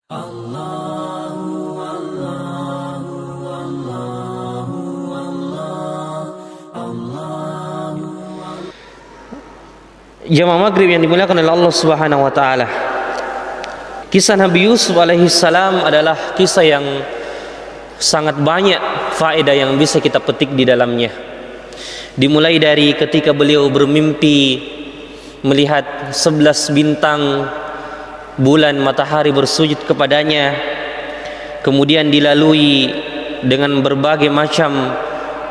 Jamaah maghrib yang dimuliakan oleh Allah Subhanahu wa taala. Kisah Nabi Yusuf alaihi salam adalah kisah yang sangat banyak faedah yang bisa kita petik di dalamnya. Dimulai dari ketika beliau bermimpi melihat 11 bintang, bulan, matahari bersujud kepadanya. Kemudian dilalui dengan berbagai macam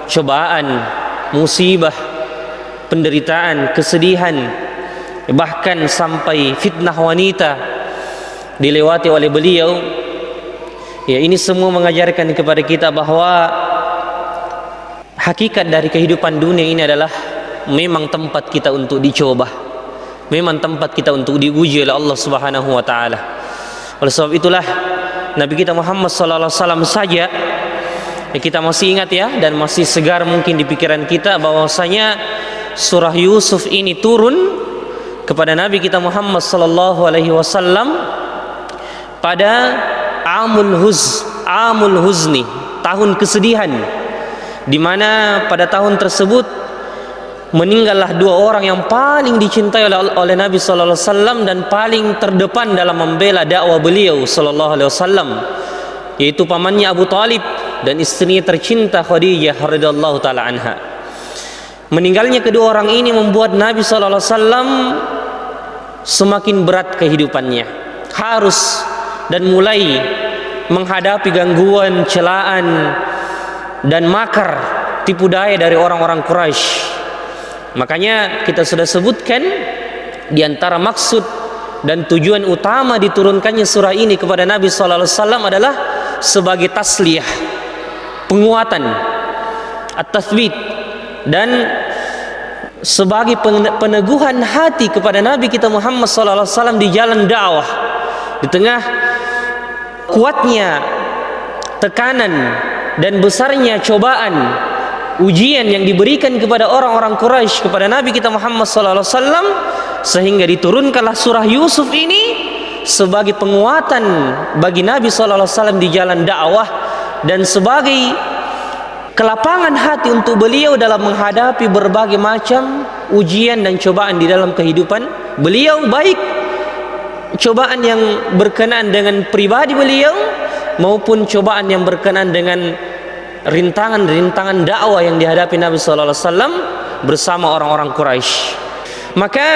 cobaan, musibah, penderitaan, kesedihan, bahkan sampai fitnah wanita dilewati oleh beliau. Ya, ini semua mengajarkan kepada kita bahwa hakikat dari kehidupan dunia ini adalah memang tempat kita untuk dicoba, memang tempat kita untuk diuji oleh Allah Subhanahu wa taala. Oleh sebab itulah Nabi kita Muhammad sallallahu alaihi wasallam saja, ya, kita masih ingat ya, dan masih segar mungkin di pikiran kita bahwasanya surah Yusuf ini turun kepada Nabi kita Muhammad sallallahu alaihi wasallam pada Amul Huzni, tahun kesedihan, di mana pada tahun tersebut meninggallah dua orang yang paling dicintai oleh Nabi sallallahu alaihi wasallam dan paling terdepan dalam membela dakwah beliau sallallahu alaihi wasallam, yaitu pamannya Abu Talib dan istrinya tercinta Khadijah radhiyallahu taala anha. Meninggalnya kedua orang ini membuat Nabi sallallahu alaihi wasallam semakin berat kehidupannya, harus dan mulai menghadapi gangguan, celaan dan makar, tipu daya dari orang-orang Quraisy. Makanya kita sudah sebutkan di antara maksud dan tujuan utama diturunkannya surah ini kepada Nabi sallallahu alaihi wasallam adalah sebagai tasliyah, penguatan, at-tathbit, dan sebagai peneguhan hati kepada Nabi kita Muhammad sallallahu alaihi wasallam di jalan dakwah, di tengah kuatnya tekanan dan besarnya cobaan, ujian yang diberikan kepada orang-orang Quraisy kepada Nabi kita Muhammad sallallahu alaihi wasallam, sehingga diturunkanlah surah Yusuf ini sebagai penguatan bagi Nabi sallallahu alaihi wasallam di jalan dakwah dan sebagai kelapangan hati untuk beliau dalam menghadapi berbagai macam ujian dan cobaan di dalam kehidupan beliau, baik cobaan yang berkenaan dengan pribadi beliau maupun cobaan yang berkenaan dengan rintangan-rintangan dakwah yang dihadapi Nabi sallallahu alaihi wasallam bersama orang-orang Quraisy. Maka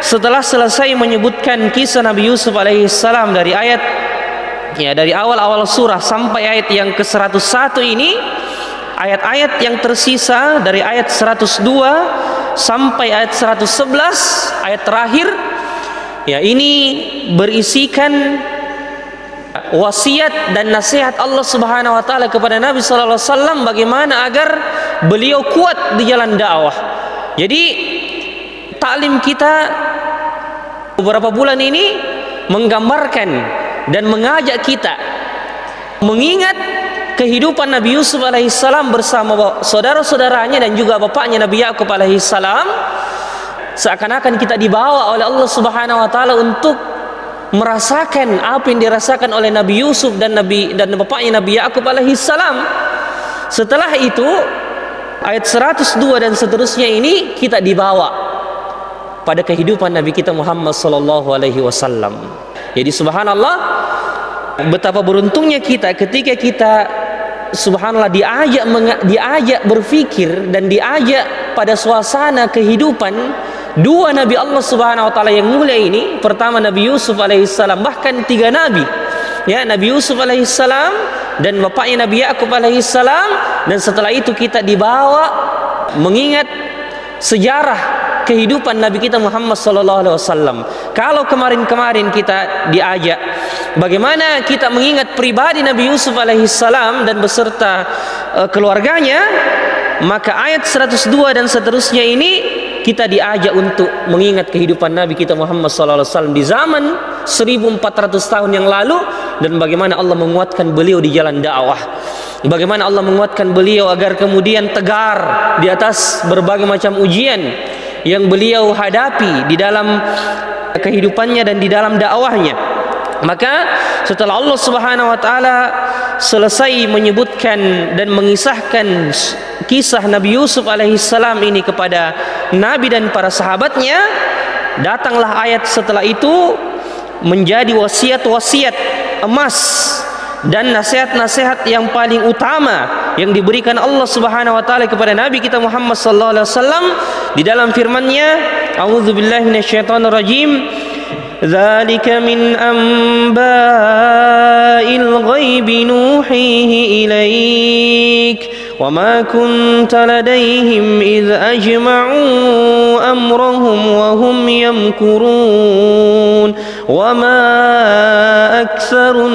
setelah selesai menyebutkan kisah Nabi Yusuf alaihi salam dari ayat, ya, dari awal-awal surah sampai ayat yang ke-101 ini, ayat-ayat yang tersisa dari ayat 102 sampai ayat 111, ayat terakhir, ya, ini berisikan wasiat dan nasihat Allah Subhanahu wa taala kepada Nabi sallallahu alaihi wasallam bagaimana agar beliau kuat di jalan dakwah. Jadi taklim kita beberapa bulan ini menggambarkan dan mengajak kita mengingat kehidupan Nabi Yusuf alaihissalam bersama saudara-saudaranya dan juga bapaknya Nabi Yakub alaihissalam. Seakan-akan kita dibawa oleh Allah Subhanahu wa taala untuk merasakan apa yang dirasakan oleh Nabi Yusuf dan bapaknya Nabi Yakub alaihissalam. Setelah itu ayat 102 dan seterusnya ini kita dibawa pada kehidupan Nabi kita Muhammad sallallahu alaihi wasallam. Jadi subhanallah, betapa beruntungnya kita ketika kita subhanallah diajak berpikir dan diajak pada suasana kehidupan dua Nabi Allah Subhanahu wa taala yang mulia ini. Pertama Nabi Yusuf alaihissalam, bahkan tiga nabi, ya, Nabi Yusuf alaihissalam dan bapaknya Nabi Yakub alaihissalam, dan setelah itu kita dibawa mengingat sejarah kehidupan Nabi kita Muhammad sallallahu alaihi wasallam. Kalau kemarin-kemarin kita diajak bagaimana kita mengingat pribadi Nabi Yusuf alaihissalam dan beserta keluarganya, maka ayat 102 dan seterusnya ini kita diajak untuk mengingat kehidupan Nabi kita Muhammad SAW di zaman 1400 tahun yang lalu, dan bagaimana Allah menguatkan beliau di jalan dakwah, bagaimana Allah menguatkan beliau agar kemudian tegar di atas berbagai macam ujian yang beliau hadapi di dalam kehidupannya dan di dalam dakwahnya. Maka setelah Allah Subhanahu wa taala selesai menyebutkan dan mengisahkan kisah Nabi Yusuf alaihissalam ini kepada Nabi dan para sahabatnya, datanglah ayat setelah itu menjadi wasiat-wasiat emas dan nasihat-nasihat yang paling utama yang diberikan Allah Subhanahu wa taala kepada Nabi kita Muhammad sallallahu alaihi wasallam di dalam firman-Nya, a'udzubillahi minasyaitonir rajim, dzalika min amba'il ghaibi nuhihi ilaik wa ma kunta ladaihim idh ajma'u amrahum wa hum yamkurun wa ma aktsarun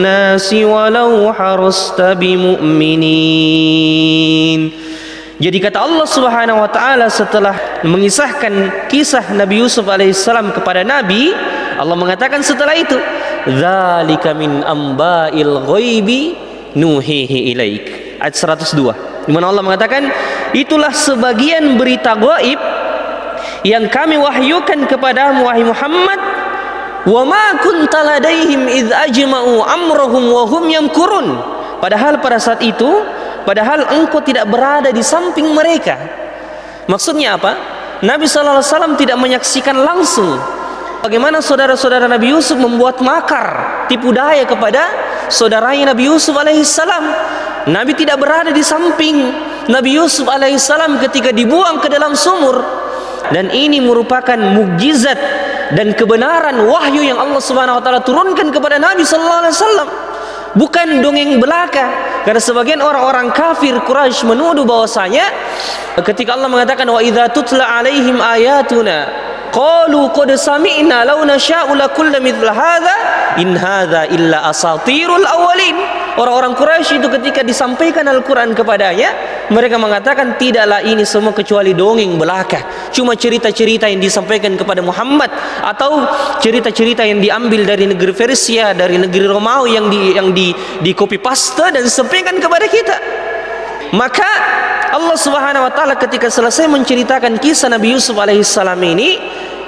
nasi walau harasta bimu'minin. Jadi kata Allah Subhanahu wa taala setelah mengisahkan kisah Nabi Yusuf alaihissalam kepada Nabi, Allah mengatakan setelah itu, dzalika min amba'il ghaibi nuhihi ilaik. Ayat 102. Di mana Allah mengatakan, itulah sebagian berita gaib yang kami wahyukan kepadamu wahai Muhammad, wa ma kunta ladaihim idz ajma'u amrahum wa hum yamkurun. Padahal pada saat itu, padahal engkau tidak berada di samping mereka. Maksudnya apa? Nabi SAW tidak menyaksikan langsung bagaimana saudara-saudara Nabi Yusuf membuat makar, tipu daya kepada saudaranya Nabi Yusuf alaihissalam. Nabi tidak berada di samping Nabi Yusuf alaihissalam ketika dibuang ke dalam sumur. Dan ini merupakan mukjizat dan kebenaran wahyu yang Allah Subhanahu wa taala turunkan kepada Nabi sallallahu alaihi wasallam. Bukan dongeng belaka. Karena sebagian orang-orang kafir Quraisy menuduh bahwasanya ketika Allah mengatakan wa idza tutla alaihim ayatuna qalu qad sami'na law nasha'u lakullu mithla hadza in hadza illa asatirul awwalin. Orang-orang Quraisy itu ketika disampaikan Al-Qur'an kepadanya, mereka mengatakan tidaklah ini semua kecuali dongeng belaka, cuma cerita-cerita yang disampaikan kepada Muhammad atau cerita-cerita yang diambil dari negeri Persia, dari negeri Romawi yang di copy paste dan disampaikan kepada kita. Maka Allah Subhanahu wa taala ketika selesai menceritakan kisah Nabi Yusuf alaihissalam ini,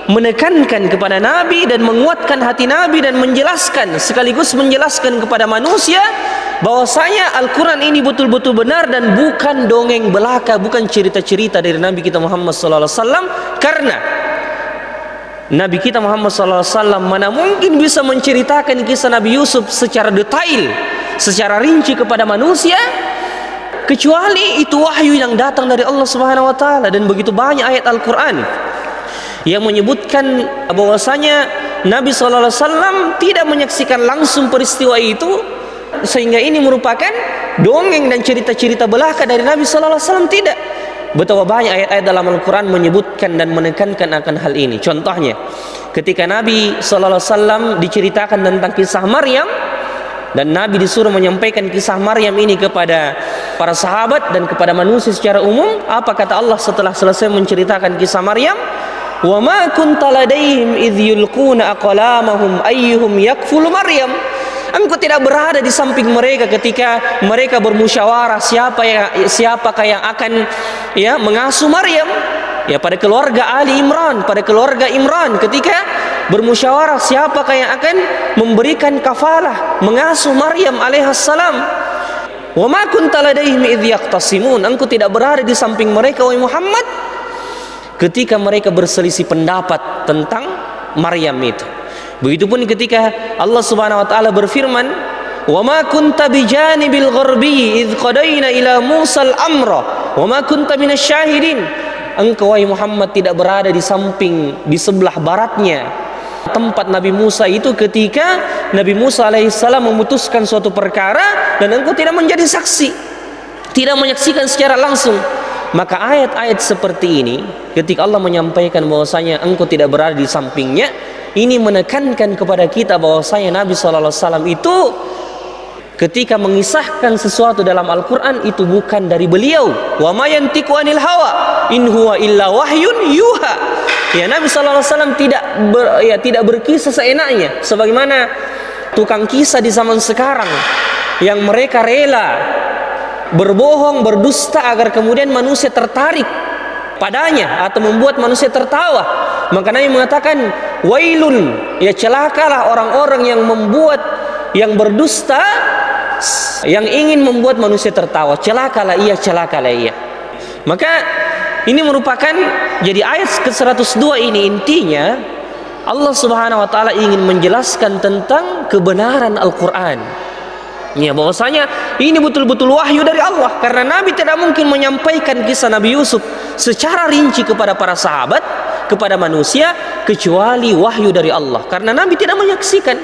menekankan kepada Nabi dan menguatkan hati Nabi dan menjelaskan, sekaligus menjelaskan kepada manusia bahwasanya Al-Quran ini betul-betul benar dan bukan dongeng belaka, bukan cerita-cerita dari Nabi kita Muhammad sallallahu alaihi wasallam. Karena Nabi kita Muhammad sallallahu alaihi wasallam mana mungkin bisa menceritakan kisah Nabi Yusuf secara detail, secara rinci kepada manusia, kecuali itu wahyu yang datang dari Allah Subhanahu wa taala. Dan begitu banyak ayat Al-Quran yang menyebutkan bahwasanya Nabi sallallahu alaihi wasallam tidak menyaksikan langsung peristiwa itu, sehingga ini merupakan dongeng dan cerita-cerita belaka dari Nabi sallallahu alaihi wasallam. Tidak. Betapa banyak ayat-ayat dalam Al-Quran menyebutkan dan menekankan akan hal ini. Contohnya, ketika Nabi sallallahu alaihi wasallam diceritakan tentang kisah Maryam dan Nabi disuruh menyampaikan kisah Maryam ini kepada para sahabat dan kepada manusia secara umum, apa kata Allah setelah selesai menceritakan kisah Maryam? Wa ma kunta ladaihim idh yulquna aqlamahum ayyuhum yakfulu Maryam. Engkau tidak berada di samping mereka ketika mereka bermusyawarah siapakah yang akan mengasuh Maryam. Ya, pada keluarga Ali Imran, pada keluarga Imran ketika bermusyawarah siapakah yang akan memberikan kafalah mengasuh Maryam alaihissalam. Wa ma kunta ladaihim idh yaqtasimun. Engkau tidak berada di samping mereka wahai Muhammad ketika mereka berselisih pendapat tentang Maryam itu. Begitupun ketika Allah Subhanahu wa taala berfirman, "Wa ma kunta bijanibil gharbi idz qadaina ila Musa al-amra wa ma kunta minasyahidin." Engkau wahai Muhammad tidak berada di sebelah baratnya tempat Nabi Musa itu ketika Nabi Musa alaihissalam memutuskan suatu perkara dan engkau tidak menjadi saksi, tidak menyaksikan secara langsung. Maka ayat-ayat seperti ini ketika Allah menyampaikan bahwasanya engkau tidak berada di sampingnya, ini menekankan kepada kita bahwasanya Nabi sallallahu alaihi wasallam itu ketika mengisahkan sesuatu dalam Al-Qur'an itu bukan dari beliau. Wa ma yantiqu anil hawa in huwa illa wahyun yuha. Ya, Nabi sallallahu alaihi wasallam tidak berkisah seenaknya sebagaimana tukang kisah di zaman sekarang yang mereka rela berbohong, berdusta agar kemudian manusia tertarik padanya atau membuat manusia tertawa. Maka Nabi mengatakan wailun, ya celakalah orang-orang yang membuat, yang berdusta, yang ingin membuat manusia tertawa. Celakalah ia, celakalah ia. Maka ini merupakan, jadi ayat ke-102 ini intinya Allah Subhanahu wa taala ingin menjelaskan tentang kebenaran Al-Qur'an. Ya, bahwasanya ini betul-betul wahyu dari Allah, karena Nabi tidak mungkin menyampaikan kisah Nabi Yusuf secara rinci kepada para sahabat, kepada manusia, kecuali wahyu dari Allah. Karena Nabi tidak menyaksikan,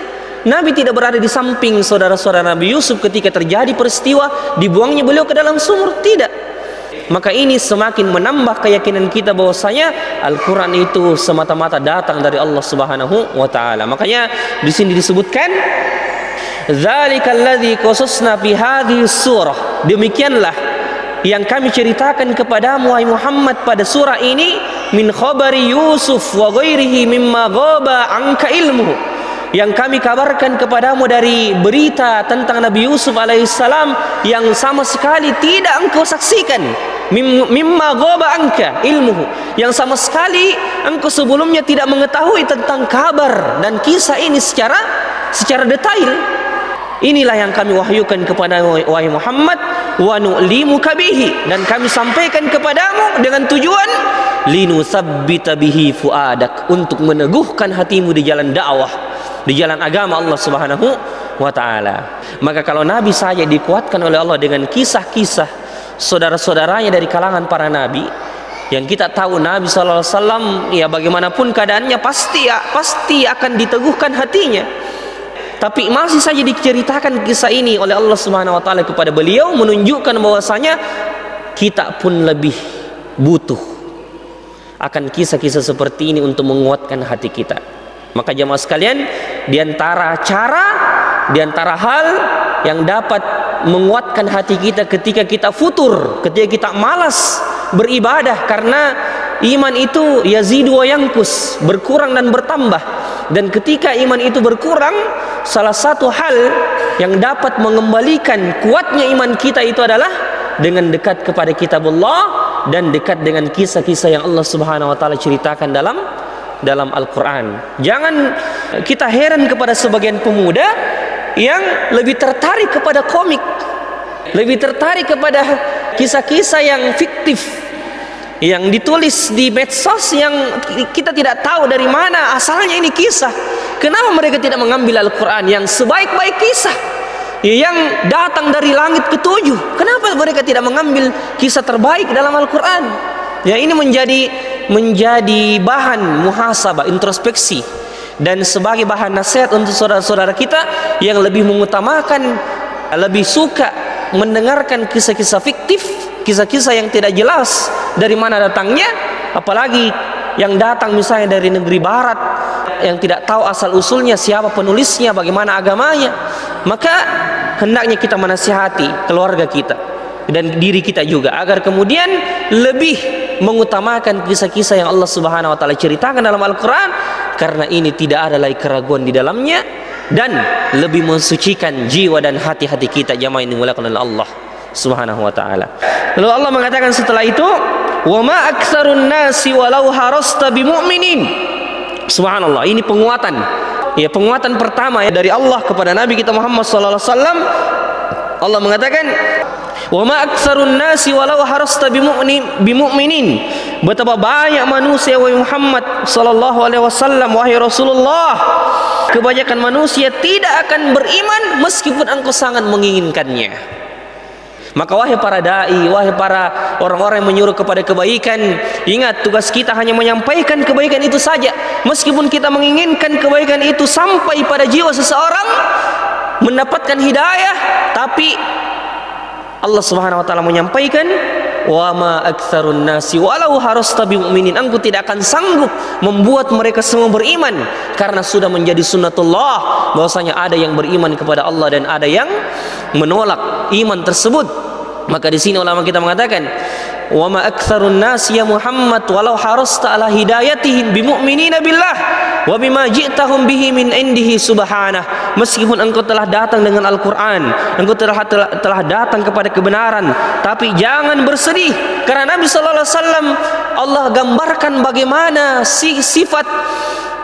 Nabi tidak berada di samping saudara-saudara Nabi Yusuf ketika terjadi peristiwa dibuangnya beliau ke dalam sumur, tidak. Maka ini semakin menambah keyakinan kita bahwasanya Al-Quran itu semata-mata datang dari Allah Subhanahu wa taala. Makanya di sini disebutkan Dzalikal ladzi qasasna fi hadhihi surah. Demikianlah yang kami ceritakan kepadamu wahai Muhammad pada surah ini, min khabari Yusuf wa ghairihi mimma ghaba anka ilmuhu. Yang kami kabarkan kepadamu dari berita tentang Nabi Yusuf alaihissalam yang sama sekali tidak engkau saksikan. Mimma ghaba anka ilmuhu, yang sama sekali engkau sebelumnya tidak mengetahui tentang kabar dan kisah ini secara detail. Inilah yang kami wahyukan kepada wahai Muhammad, wa nu'limuka bihi, dan kami sampaikan kepadamu dengan tujuan linutsabbita bihi fuadak, untuk meneguhkan hatimu di jalan dakwah, di jalan agama Allah Subhanahu wa taala. Maka kalau Nabi saja dikuatkan oleh Allah dengan kisah-kisah saudara-saudaranya dari kalangan para nabi, yang kita tahu Nabi sallallahu alaihi wasallam ya bagaimanapun keadaannya pasti akan diteguhkan hatinya. Tapi masih saja diceritakan kisah ini oleh Allah Subhanahu wa taala kepada beliau, menunjukkan bahwasanya kita pun lebih butuh akan kisah-kisah seperti ini untuk menguatkan hati kita. Maka jemaah sekalian, di antara hal yang dapat menguatkan hati kita ketika kita futur, ketika kita malas beribadah, karena iman itu yazidu wa yanqus, berkurang dan bertambah. Dan ketika iman itu berkurang, salah satu hal yang dapat mengembalikan kuatnya iman kita itu adalah dengan dekat kepada kitabullah dan dekat dengan kisah-kisah yang Allah Subhanahu wa taala ceritakan dalam Al-Quran. Jangan kita heran kepada sebagian pemuda yang lebih tertarik kepada komik, lebih tertarik kepada kisah-kisah yang fiktif, yang ditulis di medsos, yang kita tidak tahu dari mana asalnya ini kisah. Kenapa mereka tidak mengambil Al-Quran yang sebaik-baik kisah, yang datang dari langit ketujuh? Kenapa mereka tidak mengambil kisah terbaik dalam Al-Quran? Ya, ini menjadi bahan muhasabah, introspeksi, dan sebagai bahan nasihat untuk saudara-saudara kita yang lebih mengutamakan, lebih suka mendengarkan kisah-kisah fiktif, kisah-kisah yang tidak jelas dari mana datangnya, apalagi yang datang misalnya dari negeri barat, yang tidak tahu asal usulnya, siapa penulisnya, bagaimana agamanya. Maka hendaknya kita menasihati keluarga kita dan diri kita juga agar kemudian lebih mengutamakan kisah-kisah yang Allah Subhanahu wa taala ceritakan dalam Al-Quran, karena ini tidak ada lagi keraguan di dalamnya dan lebih mensucikan jiwa dan hati-hati kita. Jamaah ini dimuliakan oleh Allah Subhanahu wa taala. Lalu Allah mengatakan setelah itu, wa ma aktsarun nasi walau harasta bimu'minin. Subhanallah, ini penguatan. Ya, penguatan pertama ya dari Allah kepada Nabi kita Muhammad sallallahu alaihi wasallam. Allah mengatakan, wa ma aktsarun nasi walau harasta bimu'minin. Betapa banyak manusia wahai Muhammad sallallahu alaihi wasallam, wahai Rasulullah, kebanyakan manusia tidak akan beriman meskipun engkau sangat menginginkannya. Maka wahai para dai, wahai para orang-orang yang menyuruh kepada kebaikan, ingat tugas kita hanya menyampaikan kebaikan itu saja. Meskipun kita menginginkan kebaikan itu sampai pada jiwa seseorang mendapatkan hidayah, tapi Allah Subhanahu wa taala menyampaikan, wa ma aktsarun nasi walau harasta bimu'minin. Engkau tidak akan sanggup membuat mereka semua beriman, karena sudah menjadi sunnatullah bahwasanya ada yang beriman kepada Allah dan ada yang menolak iman tersebut. Maka di sini ulama kita mengatakan, wa ma aktsarun nasi ya Muhammad walau harasta ala hidayatihim bimu'minina billah wa bima ji'tahum bihi min indihi subhanah. Meskipun engkau telah datang dengan Al-Quran, engkau telah datang kepada kebenaran, tapi jangan bersedih, karena Nabi sallallahu alaihi wasallam Allah gambarkan bagaimana sifat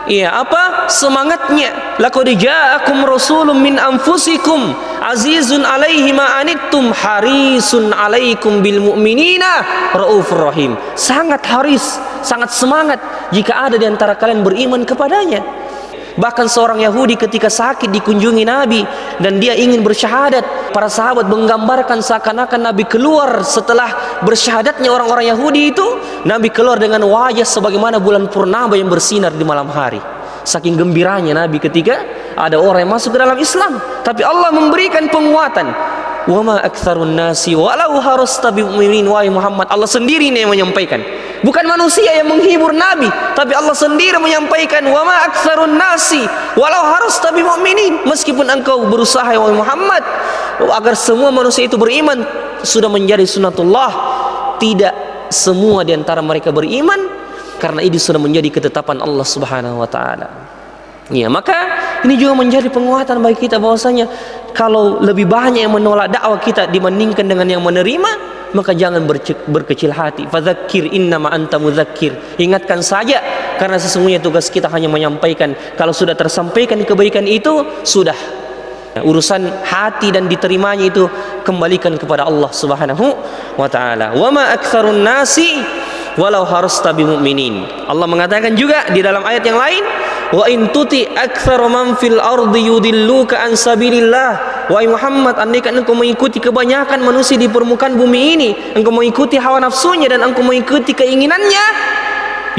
Iya, apa semangatnya? Laqad ja'akum rasulun min anfusikum azizun 'alaihi ma anittum harisun 'alaikum bil mu'minina raufur rahim. Sangat haris, sangat semangat jika ada di antara kalian beriman kepadanya. Bahkan seorang Yahudi ketika sakit dikunjungi Nabi dan dia ingin bersyahadat, para sahabat menggambarkan seakan-akan Nabi keluar setelah bersyahadatnya orang-orang Yahudi itu, Nabi keluar dengan wajah sebagaimana bulan purnama yang bersinar di malam hari. Saking gembiranya Nabi ketika ada orang yang masuk ke dalam Islam. Tapi Allah memberikan penguatan. Wa ma aktsarun nasi walau harasta bimu'minin, wahai Muhammad, Allah sendiri yang menyampaikan. Bukan manusia yang menghibur Nabi, tapi Allah sendiri menyampaikan, wa ma aktsarun nasi walau harasta bimu'minin. Meskipun engkau berusaha wahai Muhammad agar semua manusia itu beriman, sudah menjadi sunatullah, tidak semua di antara mereka beriman, karena ini sudah menjadi ketetapan Allah Subhanahu wa taala. Ya, maka ini juga menjadi penguatan bagi kita bahwasanya kalau lebih banyak yang menolak dakwah kita dibandingkan dengan yang menerima, maka jangan berkecil hati. Fadzakir innama anta mudzakir. Ingatkan saja, karena sesungguhnya tugas kita hanya menyampaikan. Kalau sudah tersampaikan kebaikan itu, sudah. Urusan hati dan diterimanya itu kembalikan kepada Allah Subhanahu wa taala. Wa ma aktsarun nasi walau harasta bimu'minin. Allah mengatakan juga di dalam ayat yang lain, wa in tuti aktsara man fil ardi yudilluka an sabilillah. Wahai Muhammad, andaikan engkau mengikuti kebanyakan manusia di permukaan bumi ini, engkau mengikuti hawa nafsunya dan engkau mengikuti keinginannya,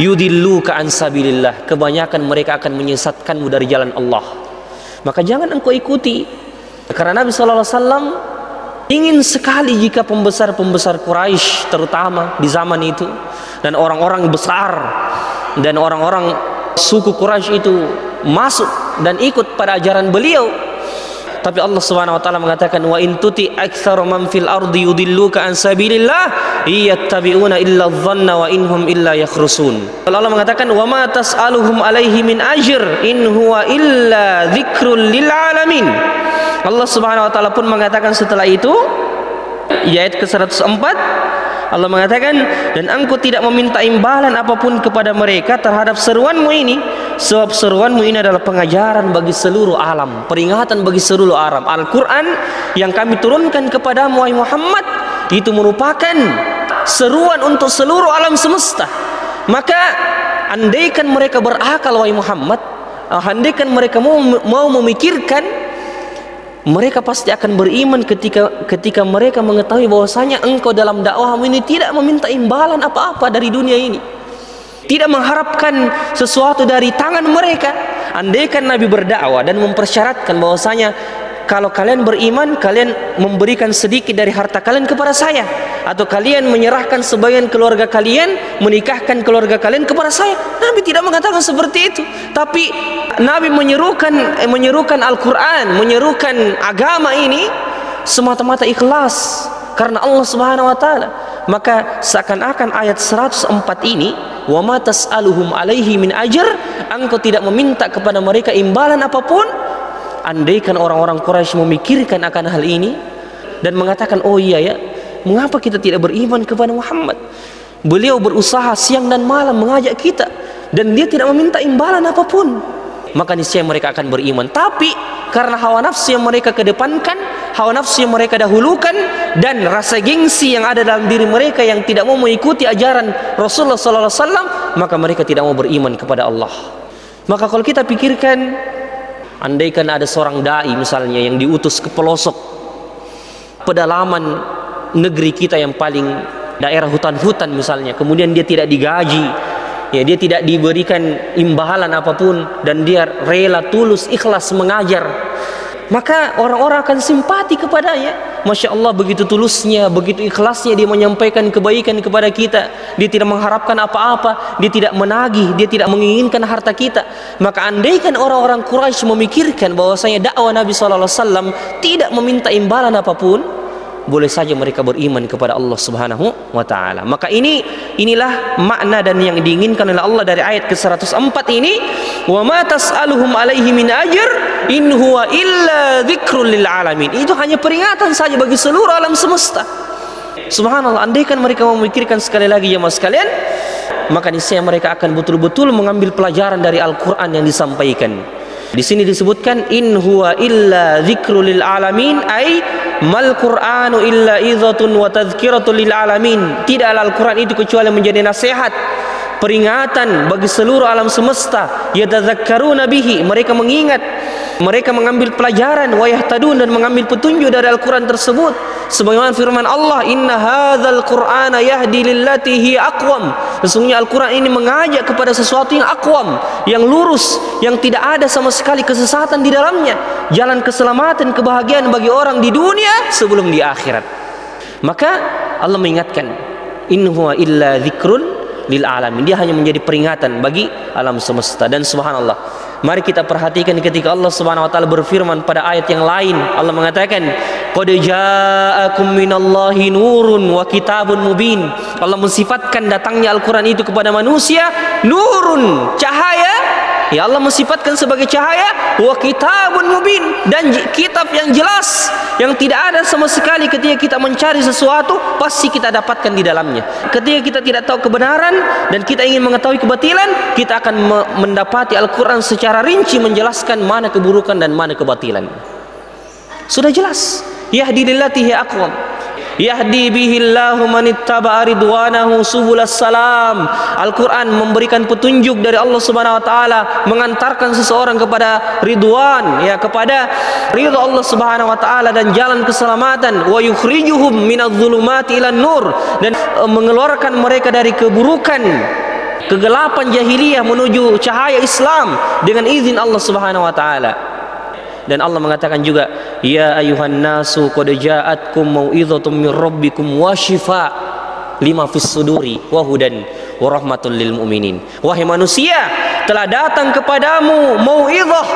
yudilluka an sabilillah, kebanyakan mereka akan menyesatkanmu dari jalan Allah. Maka jangan engkau ikuti. Karena Nabi sallallahu alaihi wasallam ingin sekali jika pembesar-pembesar Quraisy terutama di zaman itu dan orang-orang besar dan orang-orang suku Quraisy itu masuk dan ikut pada ajaran beliau. Tapi Allah Subhanahu wa taala mengatakan, wa in tuti aktsara man fil ardi yudilluka an sabilillah yattabi'una illa adh-dhanna wa inhum illa yakhrusun. Allah mengatakan, wa ma tas'aluhum alaihi min ajr in huwa illa dzikrul lil alamin. Allah Subhanahu wa taala pun mengatakan setelah itu, ayat ke-104, Allah mengatakan, dan engkau tidak meminta imbalan apapun kepada mereka terhadap seruanmu ini, sebab seruanmu ini adalah pengajaran bagi seluruh alam, peringatan bagi seluruh alam. Al-Quran yang kami turunkan kepadamu wahai Muhammad itu merupakan seruan untuk seluruh alam semesta. Maka andaikan mereka berakal wahai Muhammad, andaikan mereka mau memikirkan, mereka pasti akan beriman ketika mereka mengetahui bahwasanya engkau dalam dakwahmu ini tidak meminta imbalan apa-apa dari dunia ini, tidak mengharapkan sesuatu dari tangan mereka. Andaikan Nabi berdakwah dan mempersyaratkan bahwasanya kalau kalian beriman, kalian memberikan sedikit dari harta kalian kepada saya, atau kalian menyerahkan sebagian keluarga kalian, menikahkan keluarga kalian kepada saya, Nabi tidak mengatakan seperti itu. Tapi Nabi menyerukan Al-Quran, menyerukan agama ini semata-mata ikhlas karena Allah Subhanahu wa taala. Maka seakan-akan ayat 104 ini, wa ma tas'aluhum alaihi min ajr, engkau tidak meminta kepada mereka imbalan apapun. Andaikan orang-orang Quraisy memikirkan akan hal ini dan mengatakan, oh iya ya, mengapa kita tidak beriman kepada Muhammad? Beliau berusaha siang dan malam mengajak kita dan dia tidak meminta imbalan apapun, maka niscaya mereka akan beriman. Tapi karena hawa nafsu yang mereka kedepankan, hawa nafsu yang mereka dahulukan, dan rasa gengsi yang ada dalam diri mereka yang tidak mau mengikuti ajaran Rasulullah SAW, maka mereka tidak mau beriman kepada Allah. Maka kalau kita pikirkan, andaikan ada seorang dai misalnya yang diutus ke pelosok pedalaman negeri kita yang paling daerah hutan-hutan misalnya, kemudian dia tidak digaji, ya, dia tidak diberikan imbalan apapun, dan dia rela tulus ikhlas mengajar, maka orang-orang akan simpati kepadanya. Masya Allah, begitu tulusnya, begitu ikhlasnya dia menyampaikan kebaikan kepada kita. Dia tidak mengharapkan apa-apa, dia tidak menagih, dia tidak menginginkan harta kita. Maka andaikan orang-orang Quraisy memikirkan bahwasanya dakwah Nabi SAW tidak meminta imbalan apapun, boleh saja mereka beriman kepada Allah Subhanahu wa taala. Maka inilah makna dan yang diinginkan oleh Allah dari ayat ke-104 ini, wa ma tas'aluhum alaihi min ajr in huwa illa dzikrul lil alamin. Itu hanya peringatan saja bagi seluruh alam semesta. Subhanallah, andaikan mereka memikirkan sekali lagi jemaah sekalian, maka niscaya mereka akan betul-betul mengambil pelajaran dari Al-Quran yang disampaikan. Di sini disebutkan in huwa illa dzikrul lil alamin, ay mal Qur'anu illa idzatun wa tadhkiratul lil alamin. Tidaklah Al-Quran itu kecuali menjadi nasihat, peringatan bagi seluruh alam semesta. Yatadzakkaruna bihi, mereka mengingat, mereka mengambil pelajaran, wa yahtadun, dan mengambil petunjuk dari Al-Quran tersebut. Sebagaimana firman Allah, inna hadzal qur'ana yahdi lillati hiya aqwam. Sesungguhnya Al-Quran ini mengajak kepada sesuatu yang aqwam, yang lurus, yang tidak ada sama sekali kesesatan di dalamnya. Jalan keselamatan, kebahagiaan bagi orang di dunia sebelum di akhirat. Maka Allah mengingatkan, in huwa illa dzikrun lil alamin. Dia hanya menjadi peringatan bagi alam semesta. Dan subhanallah, mari kita perhatikan ketika Allah Subhanahu wa taala berfirman pada ayat yang lain. Allah mengatakan, qad ja'akum minallahi nurun wa kitabun mubin. Allah mensifatkan datangnya Al-Quran itu kepada manusia, nurun, cahaya. Ya, Allah mensifatkan sebagai cahaya, wa kitabun mubin, dan kitab yang jelas, yang tidak ada sama sekali ketika kita mencari sesuatu pasti kita dapatkan di dalamnya. Ketika kita tidak tahu kebenaran dan kita ingin mengetahui kebatilan, kita akan mendapati Al-Quran secara rinci menjelaskan mana keburukan dan mana kebatilan. Sudah jelas. Yahdi lillati hiya aqwam. Yahdi bihillahu manittaba'a ridwanahu subulas salam. Al-Quran memberikan petunjuk dari Allah Subhanahu wa taala, mengantarkan seseorang kepada ridwan, ya, kepada ridha Allah Subhanahu wa taala dan jalan keselamatan. Wa yukhrijuhum minadh-dhulumati ilan nur, dan mengeluarkan mereka dari keburukan, kegelapan jahiliyah menuju cahaya Islam dengan izin Allah Subhanahu wa taala. Dan Allah mengatakan juga, ya ayuhan nasu qad ja'atkum mau'izatum mir rabbikum wa shifa lima fis suduri wa hudan wa rahmatul lil mu'minin. Wahai manusia, telah datang kepadamu mau'izah,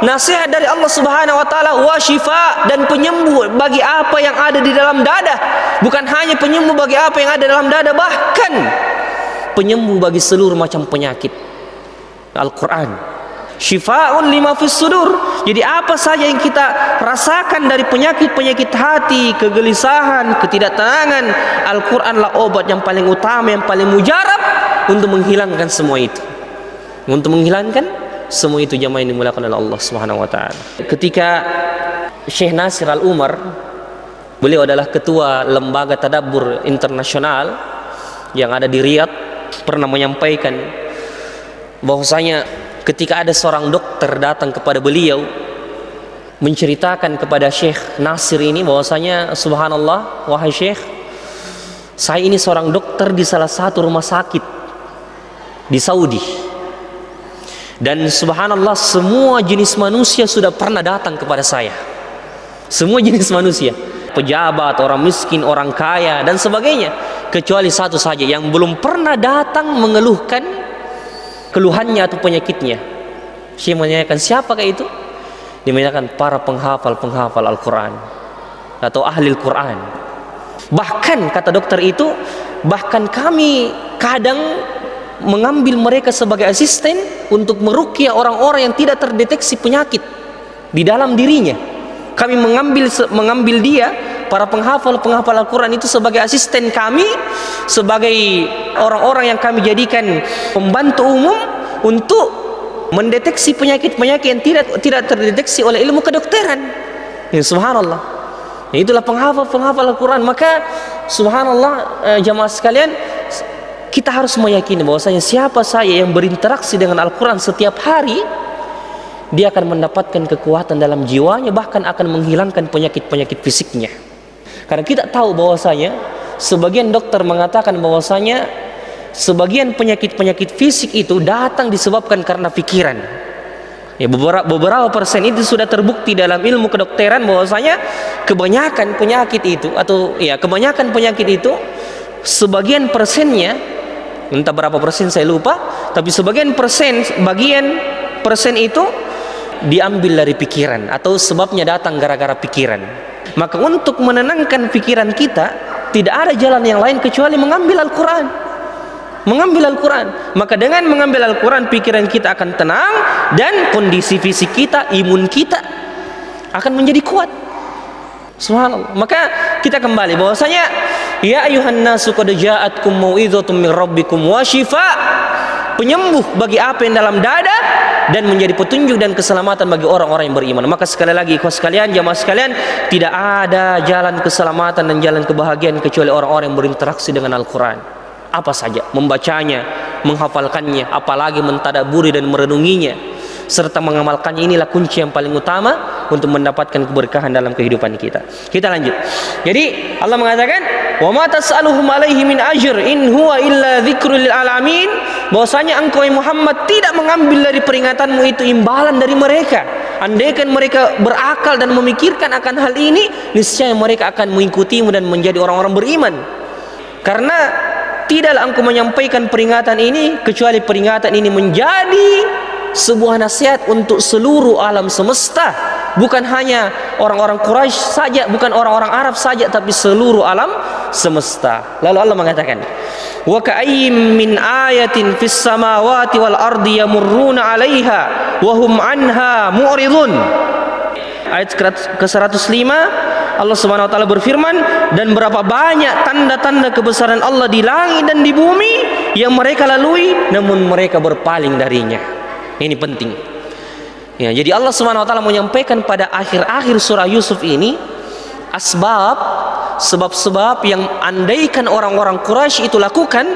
nasihat dari Allah Subhanahu wa taala, wa shifa, dan penyembuh bagi apa yang ada di dalam dada. Bukan hanya penyembuh bagi apa yang ada dalam dada, bahkan penyembuh bagi seluruh macam penyakit. Al-Quran syifa'un lima fis sudur. Jadi apa saja yang kita rasakan dari penyakit-penyakit hati, kegelisahan, ketidaktenangan, Al-Quranlah obat yang paling utama, yang paling mujarab untuk menghilangkan semua itu. Untuk menghilangkan semua itu, jamaah yang dimuliakan oleh Allah Subhanahu wa taala. Ketika Syekh Nasir Al-Umar, beliau adalah ketua lembaga tadabbur internasional yang ada di Riyadh, pernah menyampaikan bahwasanya ketika ada seorang dokter datang kepada beliau menceritakan kepada Syekh Nasir ini bahwasanya, subhanallah, wahai Syekh, saya ini seorang dokter di salah satu rumah sakit di Saudi, dan subhanallah semua jenis manusia sudah pernah datang kepada saya. Semua jenis manusia, pejabat, orang miskin, orang kaya, dan sebagainya, kecuali satu saja yang belum pernah datang mengeluhkan keluhannya atau penyakitnya. Syekh menanyakan, siapakah itu? Dia menyatakan, para penghafal Al-Quran atau ahli Al-Quran. Bahkan kata dokter itu, bahkan kami kadang mengambil mereka sebagai asisten untuk meruqyah orang-orang yang tidak terdeteksi penyakit di dalam dirinya. Kami mengambil dia, para penghafal Al-Quran itu, sebagai asisten kami, sebagai orang-orang yang kami jadikan pembantu umum untuk mendeteksi penyakit-penyakit yang tidak terdeteksi oleh ilmu kedokteran. Ya, subhanallah. Ya, itulah penghafal Al-Quran. Maka subhanallah, jamaah sekalian, kita harus meyakini bahwasanya siapa saya yang berinteraksi dengan Al-Quran setiap hari, dia akan mendapatkan kekuatan dalam jiwanya, bahkan akan menghilangkan penyakit-penyakit fisiknya. Karena kita tahu bahwasanya sebagian dokter mengatakan bahwasanya sebagian penyakit-penyakit fisik itu datang disebabkan karena pikiran. Ya, beberapa persen itu sudah terbukti dalam ilmu kedokteran bahwasanya kebanyakan penyakit itu, atau ya kebanyakan penyakit itu, sebagian persennya, entah berapa persen saya lupa, tapi sebagian persen itu diambil dari pikiran, atau sebabnya datang gara-gara pikiran. Maka untuk menenangkan pikiran kita, tidak ada jalan yang lain kecuali mengambil Al-Quran. Maka dengan mengambil Al-Quran, pikiran kita akan tenang, dan kondisi fisik kita, imun kita akan menjadi kuat. Subhanallah. Maka kita kembali bahwasanya ya ayuhan nasu qad ja'atkum mau'izatun min rabbikum wa shifaa, penyembuh bagi apa yang dalam dada dan menjadi petunjuk dan keselamatan bagi orang-orang yang beriman. Maka sekali lagi ikhwas sekalian, jamaah sekalian, tidak ada jalan keselamatan dan jalan kebahagiaan kecuali orang-orang yang berinteraksi dengan Al-Qur'an. Apa saja, membacanya, menghafalkannya, apalagi mentadabburi dan merenunginya serta mengamalkannya. Inilah kunci yang paling utama untuk mendapatkan keberkahan dalam kehidupan kita. Kita lanjut. Jadi Allah mengatakan, "Wa ma tas'aluhum 'alaihi min ajr in huwa illa dzikrul lil alamin." Bahwasanya engkau Muhammad tidak mengambil dari peringatanmu itu imbalan dari mereka. Andaikan mereka berakal dan memikirkan akan hal ini, niscaya mereka akan mengikutimu dan menjadi orang-orang beriman. Karena tidaklah engkau menyampaikan peringatan ini kecuali peringatan ini menjadi sebuah nasihat untuk seluruh alam semesta, bukan hanya orang-orang Quraisy saja, bukan orang-orang Arab saja, tapi seluruh alam semesta. Lalu Allah mengatakan, wa ka'ayyim min ayatin fis samawati wal ardi yamurruna 'alaiha wa hum 'anha mu'ridun. Ayat ke-105 Allah Subhanahu wa taala berfirman, dan berapa banyak tanda-tanda kebesaran Allah di langit dan di bumi yang mereka lalui namun mereka berpaling darinya. Ini penting. Ya, jadi Allah Subhanahu wa taala menyampaikan pada akhir-akhir surah Yusuf ini sebab-sebab yang andaikan orang-orang Quraisy itu lakukan,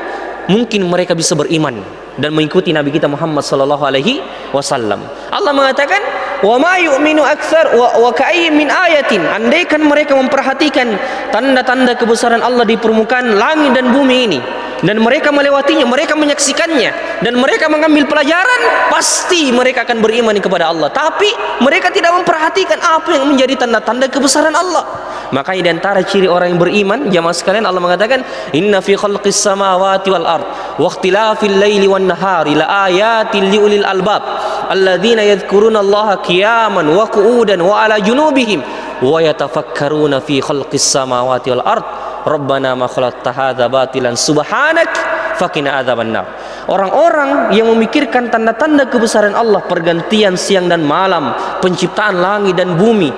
mungkin mereka bisa beriman dan mengikuti Nabi kita Muhammad sallallahu alaihi wasallam. Allah mengatakan, "Wa ma yu'minu aktsar wa ka'ayyin min ayatin." Andaikan mereka memperhatikan tanda-tanda kebesaran Allah di permukaan langit dan bumi ini, dan mereka melewatinya, mereka menyaksikannya, dan mereka mengambil pelajaran, pasti mereka akan beriman kepada Allah. Tapi mereka tidak memperhatikan apa yang menjadi tanda-tanda kebesaran Allah. Makanya di antara ciri orang yang beriman, jamaah sekalian, Allah mengatakan, "Inna fi khalqis samawati wal ard wa ikhtilafil laili wan nahari la ayatin liulil albab alladzina yadhkuruna Allaha qiyaman wa qu'udan wa ala junubihim wa yatafakkaruna fi khalqis samawati wal ard Rabbana ma khalaqta hadza batilan subhanak faqina adzabannar." Orang-orang yang memikirkan tanda-tanda kebesaran Allah, pergantian siang dan malam, penciptaan langit dan bumi,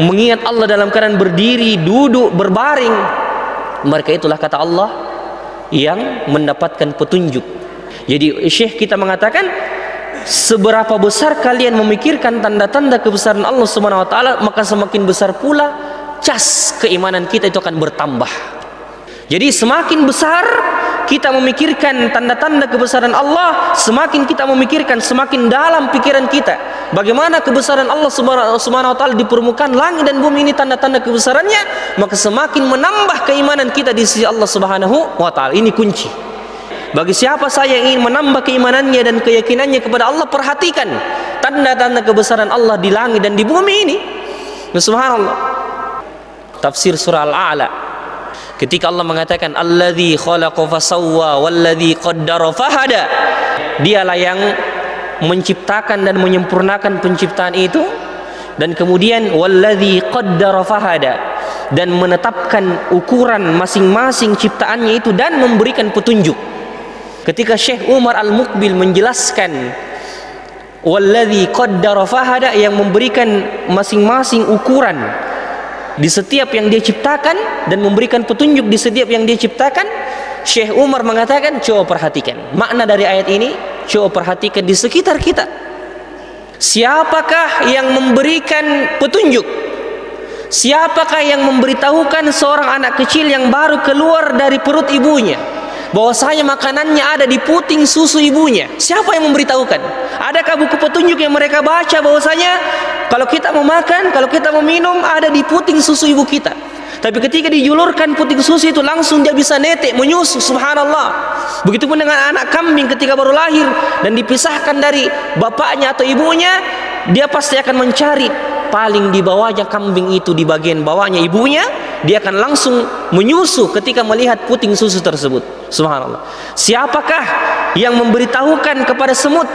mengingat Allah dalam keadaan berdiri, duduk, berbaring, mereka itulah kata Allah yang mendapatkan petunjuk. Jadi Syekh kita mengatakan, seberapa besar kalian memikirkan tanda-tanda kebesaran Allah Subhanahu wa taala, maka semakin besar pula cas keimanan kita itu akan bertambah. Jadi semakin besar kita memikirkan tanda-tanda kebesaran Allah, semakin kita memikirkan, semakin dalam pikiran kita bagaimana kebesaran Allah Subhanahu wa taala di permukaan langit dan bumi ini, tanda-tanda kebesarannya, maka semakin menambah keimanan kita di sisi Allah Subhanahu wa taala. Ini kunci. Bagi siapa saya yang ingin menambah keimanannya dan keyakinannya kepada Allah, perhatikan tanda-tanda kebesaran Allah di langit dan di bumi ini. Subhanallah. Tafsir surah Al-A'la, ketika Allah mengatakan alladzi khalaqa fasawwa walladzi qaddara fahada, dialah yang menciptakan dan menyempurnakan penciptaan itu, dan kemudian walladzi qaddara fahada, dan menetapkan ukuran masing-masing ciptaannya itu dan memberikan petunjuk. Ketika Syekh Umar Al-Muqbil menjelaskan walladzi qaddara fahada, yang memberikan masing-masing ukuran di setiap yang dia ciptakan dan memberikan petunjuk di setiap yang dia ciptakan, Syekh Umar mengatakan, coba perhatikan makna dari ayat ini, coba perhatikan di sekitar kita. Siapakah yang memberikan petunjuk? Siapakah yang memberitahukan seorang anak kecil yang baru keluar dari perut ibunya bahwasanya makanannya ada di puting susu ibunya? Siapa yang memberitahukan? Adakah buku petunjuk yang mereka baca bahwasanya kalau kita mau makan, kalau kita mau minum, ada di puting susu ibu kita? Tapi ketika dijulurkan puting susu itu, langsung dia bisa netek, menyusu. Subhanallah. Begitupun dengan anak kambing ketika baru lahir dan dipisahkan dari bapaknya atau ibunya, dia pasti akan mencari paling di bawahnya kambing itu, di bagian bawahnya ibunya, dia akan langsung menyusu ketika melihat puting susu tersebut. Subhanallah. Siapakah yang memberitahukan kepada semut,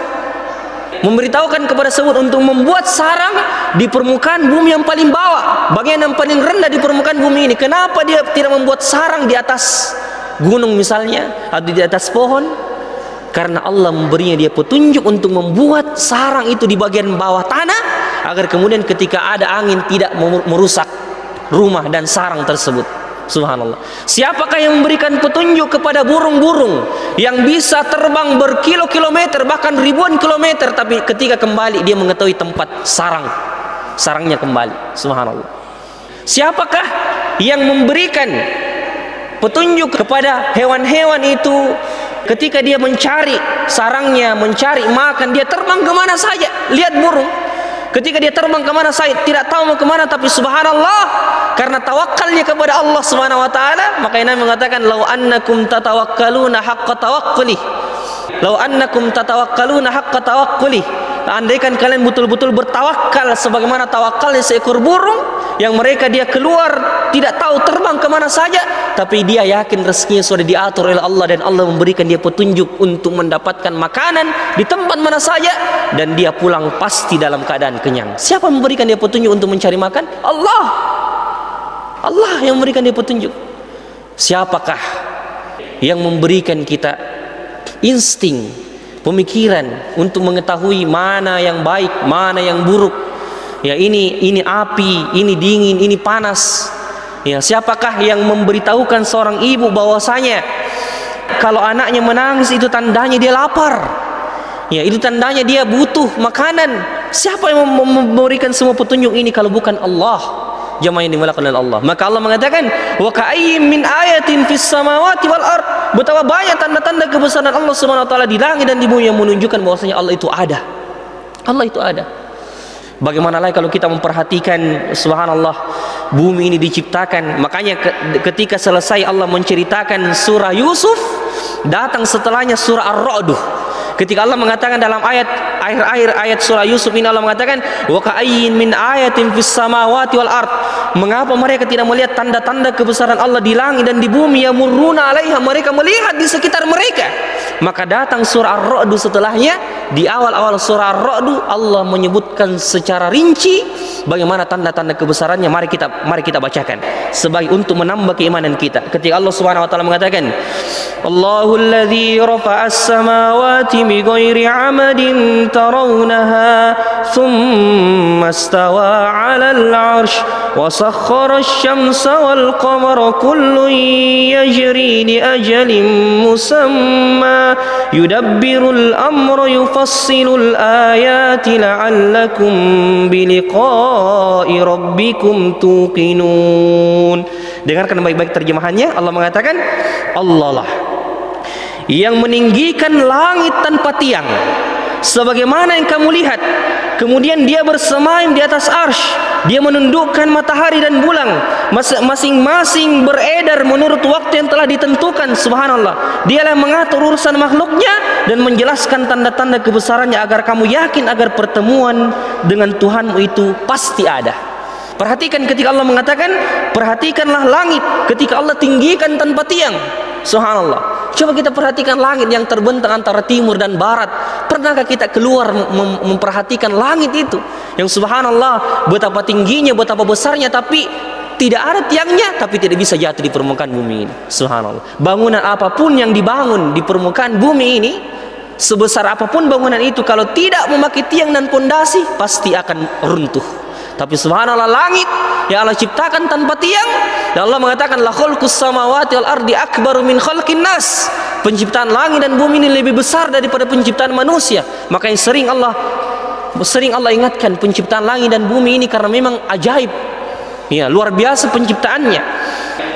memberitahukan kepada semut untuk membuat sarang di permukaan bumi yang paling bawah, bagian yang paling rendah di permukaan bumi ini? Kenapa dia tidak membuat sarang di atas gunung misalnya, atau di atas pohon? Karena Allah memberinya dia petunjuk untuk membuat sarang itu di bagian bawah tanah, agar kemudian ketika ada angin tidak merusak rumah dan sarang tersebut. Subhanallah. Siapakah yang memberikan petunjuk kepada burung-burung yang bisa terbang berkilo-kilometer bahkan ribuan kilometer, tapi ketika kembali dia mengetahui tempat sarangnya kembali. Subhanallah. Siapakah yang memberikan petunjuk kepada hewan-hewan itu ketika dia mencari sarangnya, mencari makan, dia terbang kemana saja? Lihat burung, ketika dia terbang kemana saja tidak tahu mau kemana, tapi subhanallah, karena tawakalnya kepada Allah Subhanahu wa taala, maka Nabi mengatakan lau annakum tatawakkaluna haqqa tawakkuli, lau annakum tatawakkaluna haqqa tawakkuli, andaikan kalian betul-betul bertawakal sebagaimana tawakalnya seekor burung yang mereka dia keluar tidak tahu terbang kemana saja, tapi dia yakin rezekinya sudah diatur oleh Allah dan Allah memberikan dia petunjuk untuk mendapatkan makanan di tempat mana saja, dan dia pulang pasti dalam keadaan kenyang. Siapa yang memberikan dia petunjuk untuk mencari makan? Allah yang memberikan dia petunjuk. Siapakah yang memberikan kita insting, pemikiran untuk mengetahui mana yang baik, mana yang buruk? Ya, ini api, ini dingin, ini panas. Ya, siapakah yang memberitahukan seorang ibu bahwasanya kalau anaknya menangis itu tandanya dia lapar? Ya, itu tandanya dia butuh makanan. Siapa yang memberikan semua petunjuk ini kalau bukan Allah? Jamaah yang dimuliakan oleh Allah. Maka Allah mengatakan, wa ka'ayyim min ayatin fis samawati wal ard. Betapa banyak tanda-tanda kebesaran Allah Subhanahu wa taala di langit dan di bumi yang menunjukkan bahwasanya Allah itu ada. Allah itu ada. Bagaimana lagi kalau kita memperhatikan, subhanallah, bumi ini diciptakan. Makanya ketika selesai Allah menceritakan surah Yusuf, datang setelahnya surah Ar-Ra'd. Ketika Allah mengatakan dalam akhir ayat surah Yusuf ini, Allah mengatakan wa ka'ayyin min ayatin fis samawati wal ard. Mengapa mereka tidak melihat tanda-tanda kebesaran Allah di langit dan di bumi? Yamurruna 'alaiha, mereka melihat di sekitar mereka. Maka datang surah Ar-Ra'd setelahnya. Di awal-awal surah Ar-Ra'd Allah menyebutkan secara rinci bagaimana tanda-tanda kebesarannya. Mari kita bacakan sebagai untuk menambah keimanan kita. Ketika Allah Subhanahu wa taala mengatakan, Allahul ladzi rafa'as samawati bighairi 'amadin tarawnaha thumma istawa 'alal 'arsy wa sakhkhara asy-syamsa wal qamara kullun yajri li ajalin musamma yudabbirul amra yufassilul ayati la'allakum biliqa'i rabbikum tuqinun. Dengarkan baik-baik terjemahannya. Allah mengatakan, Allah lah yang meninggikan langit tanpa tiang sebagaimana yang kamu lihat, kemudian dia bersemayam di atas arsy, dia menundukkan matahari dan bulan, masing-masing beredar menurut waktu yang telah ditentukan. Subhanallah, dialah yang mengatur urusan makhluknya dan menjelaskan tanda-tanda kebesarannya agar kamu yakin agar pertemuan dengan Tuhanmu itu pasti ada. Perhatikan ketika Allah mengatakan, perhatikanlah langit ketika Allah tinggikan tanpa tiang. Subhanallah. Coba kita perhatikan langit yang terbentang antara timur dan barat. Pernahkah kita keluar memperhatikan langit itu? Yang subhanallah, betapa tingginya, betapa besarnya, tapi tidak ada tiangnya, tapi tidak bisa jatuh di permukaan bumi ini. Subhanallah. Bangunan apapun yang dibangun di permukaan bumi ini, sebesar apapun bangunan itu, kalau tidak memakai tiang dan pondasi, pasti akan runtuh. Tapi subhanallah, langit yang Allah ciptakan tanpa tiang, dan Allah mengatakan la khalqus samawati wal ardi akbaru min khalqin nas. Penciptaan langit dan bumi ini lebih besar daripada penciptaan manusia. Makanya sering Allah ingatkan penciptaan langit dan bumi ini karena memang ajaib. Ya, luar biasa penciptaannya.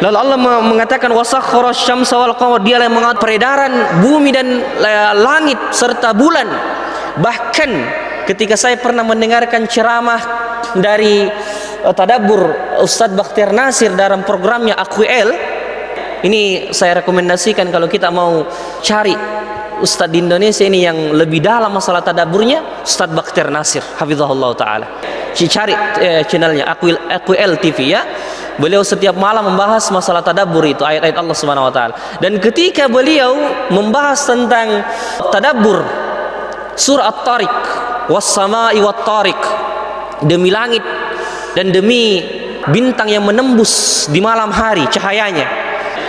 Lalu Allah mengatakan wasakhkhara asy-syamsa wal qamar, dia yang mengatur peredaran bumi dan langit serta bulan. Bahkan ketika saya pernah mendengarkan ceramah dari tadabbur Ustadz Bakhtiar Nasir dalam programnya AQL, ini saya rekomendasikan kalau kita mau cari Ustadz di Indonesia ini yang lebih dalam masalah tadabburnya, Ustadz Bakhtiar Nasir hafizahullah ta'ala. Cari channelnya AQL TV ya. Beliau setiap malam membahas masalah tadabbur itu, ayat-ayat Allah Subhanahu wa taala. Dan ketika beliau membahas tentang tadabbur surah At-Tariq, was-sama'i wat-tariq, demi langit dan demi bintang yang menembus di malam hari cahayanya,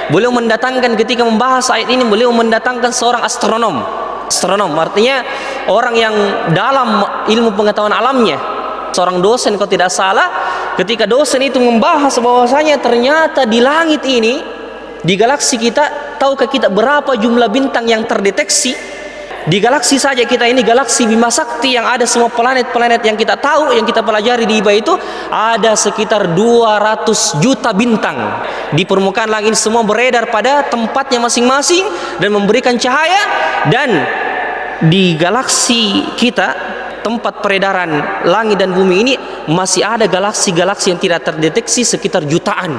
beliau mendatangkan, ketika membahas ayat ini, beliau mendatangkan seorang astronom. Astronom artinya orang yang dalam ilmu pengetahuan alamnya, seorang dosen kalau tidak salah. ketika dosen itu membahas bahwasanya ternyata di langit ini, di galaksi kita, tahukah kita berapa jumlah bintang yang terdeteksi? Di galaksi saja kita ini, galaksi Bima Sakti yang ada semua planet-planet yang kita tahu, yang kita pelajari di IBA itu, ada sekitar 200 juta bintang di permukaan langit. Semua beredar pada tempatnya masing-masing dan memberikan cahaya. Dan di galaksi kita, tempat peredaran langit dan bumi ini, masih ada galaksi-galaksi yang tidak terdeteksi sekitar jutaan,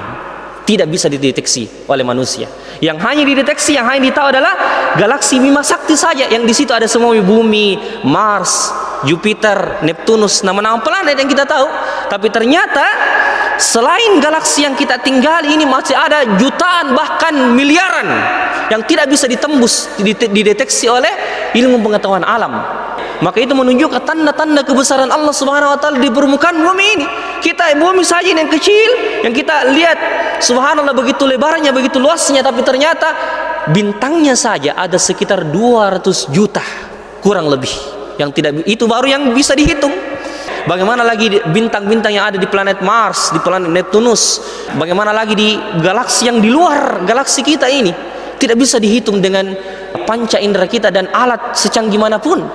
tidak bisa dideteksi oleh manusia. Yang hanya dideteksi, yang hanya ditahu adalah galaksi Bima Sakti saja, yang di situ ada semua bumi, Mars, Jupiter, Neptunus, nama-nama planet yang kita tahu. Tapi ternyata selain galaksi yang kita tinggali ini masih ada jutaan bahkan miliaran yang tidak bisa ditembus, dideteksi oleh ilmu pengetahuan alam. Maka itu menunjukkan tanda-tanda kebesaran Allah Subhanahu wa taala di permukaan bumi ini. Kita bumi saja yang kecil, yang kita lihat subhanallah begitu lebarnya, begitu luasnya, tapi ternyata bintangnya saja ada sekitar 200 juta kurang lebih. Yang tidak, itu baru yang bisa dihitung. Bagaimana lagi bintang-bintang yang ada di planet Mars, di planet Neptunus, bagaimana lagi di galaksi yang di luar galaksi kita ini, tidak bisa dihitung dengan panca indera kita dan alat secanggih manapun.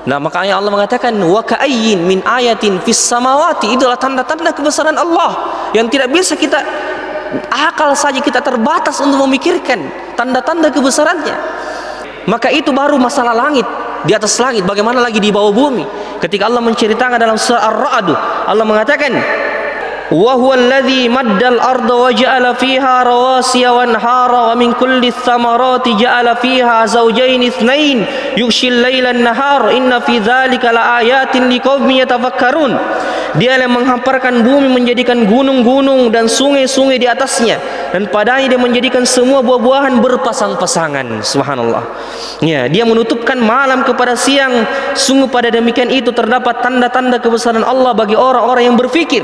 Nah, makanya Allah mengatakan wa ka'ayyin min ayatin fis samawati, itulah tanda-tanda kebesaran Allah yang tidak bisa kita akal saja kita terbatas untuk memikirkan tanda-tanda kebesarannya. Maka itu baru masalah langit, di atas langit, bagaimana lagi di bawah bumi. Ketika Allah menceritakan dalam surah Ar-Ra'd, Allah mengatakan wa huwal ladzi maddal arda wa ja'ala fiha rawasiya wa anhara wa min kulli thamarati ja'ala fiha zawjayn itsnain yughshil laila an-nahar inna fi dzalika laayatin liqaumin yatafakkarun. Dia yang menghamparkan bumi, menjadikan gunung-gunung dan sungai-sungai di atasnya, dan padanya dia menjadikan semua buah-buahan berpasang-pasangan. Subhanallah. Ya, dia menutupkan malam kepada siang. Sungguh pada demikian itu terdapat tanda-tanda kebesaran Allah bagi orang-orang yang berfikir.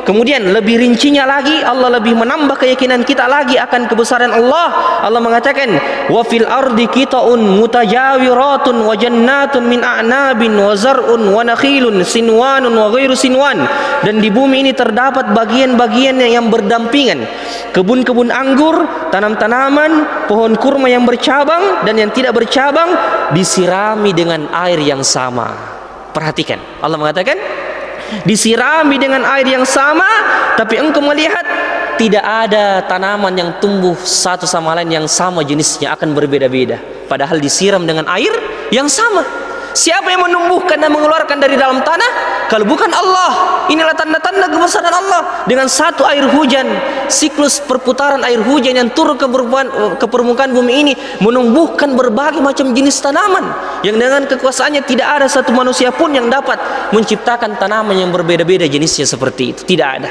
Kemudian lebih rincinya lagi, Allah lebih menambah keyakinan kita lagi akan kebesaran Allah. Allah mengatakan wa fil ardi qita'un mutajawiratun wa jannatun min a'nabin wa zar'un wa nakhilun sinwanun wa ghairu sinwan. Dan di bumi ini terdapat bagian-bagian yang berdampingan, kebun-kebun anggur, tanam-tanaman, pohon kurma yang bercabang dan yang tidak bercabang, disirami dengan air yang sama. Perhatikan, Allah mengatakan disirami dengan air yang sama, tapi engkau melihat tidak ada tanaman yang tumbuh satu sama lain yang sama jenisnya, akan berbeda-beda, padahal disiram dengan air yang sama. Siapa yang menumbuhkan dan mengeluarkan dari dalam tanah kalau bukan Allah? Inilah tanda-tanda kebesaran Allah. Dengan satu air hujan, siklus perputaran air hujan yang turun ke permukaan bumi ini menumbuhkan berbagai macam jenis tanaman yang dengan kekuasaannya tidak ada satu manusia pun yang dapat menciptakan tanaman yang berbeda-beda jenisnya seperti itu. Tidak ada.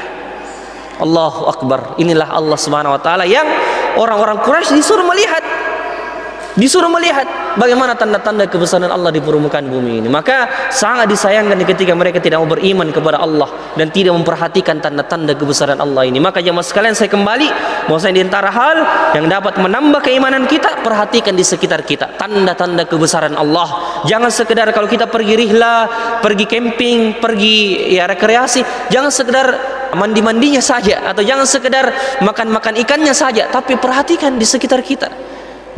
Allahu Akbar. Inilah Allah Subhanahu wa taala yang orang-orang Quraisy disuruh melihat bagaimana tanda-tanda kebesaran Allah di permukaan bumi ini. Maka sangat disayangkan ketika mereka tidak mau beriman kepada Allah dan tidak memperhatikan tanda-tanda kebesaran Allah ini. Maka jemaah sekalian, saya kembali bahwasanya di antara hal yang dapat menambah keimanan kita, perhatikan di sekitar kita tanda-tanda kebesaran Allah. Jangan sekedar kalau kita pergi rihla, pergi camping, pergi ya rekreasi, jangan sekedar mandi-mandinya saja, atau jangan sekedar makan-makan ikannya saja, tapi perhatikan di sekitar kita.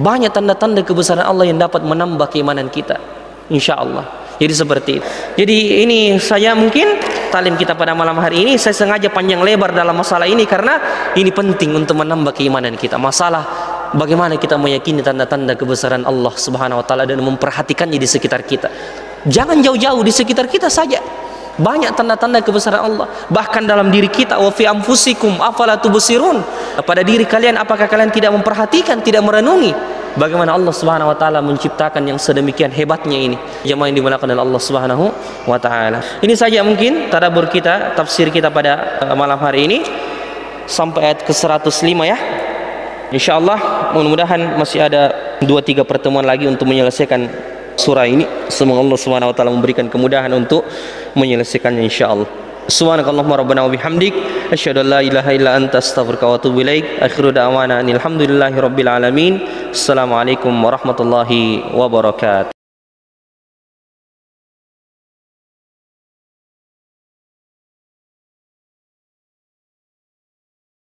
Banyak tanda-tanda kebesaran Allah yang dapat menambah keimanan kita, insya Allah. Jadi seperti itu. Jadi ini saya mungkin talim kita pada malam hari ini, saya sengaja panjang lebar dalam masalah ini karena ini penting untuk menambah keimanan kita. Masalah bagaimana kita meyakini tanda-tanda kebesaran Allah Subhanahu wa taala dan memperhatikannya di sekitar kita. Jangan jauh-jauh, di sekitar kita saja banyak tanda-tanda kebesaran Allah. Bahkan dalam diri kita, wa fi anfusikum afala tubsirun. Pada diri kalian, apakah kalian tidak memperhatikan, tidak merenungi bagaimana Allah Subhanahu wa taala menciptakan yang sedemikian hebatnya ini. Jemaah yang dimuliakan oleh Allah Subhanahu wa taala. Ini saja mungkin tadabbur kita, tafsir kita pada malam hari ini sampai ayat ke-105 ya. Insyaallah mudah-mudahan masih ada 2-3 pertemuan lagi untuk menyelesaikan surah ini. Semoga Allah Subhanahu wa taala memberikan kemudahan untuk menyelesaikannya insyaallah. Subhanakallahumma rabbana wa bihamdik asyhadu an la ilaha illa anta astaghfiruka wa atubu ilaik. Akhiru da'wana alhamdulillahi rabbil alamin. Assalamualaikum warahmatullahi wabarakatuh.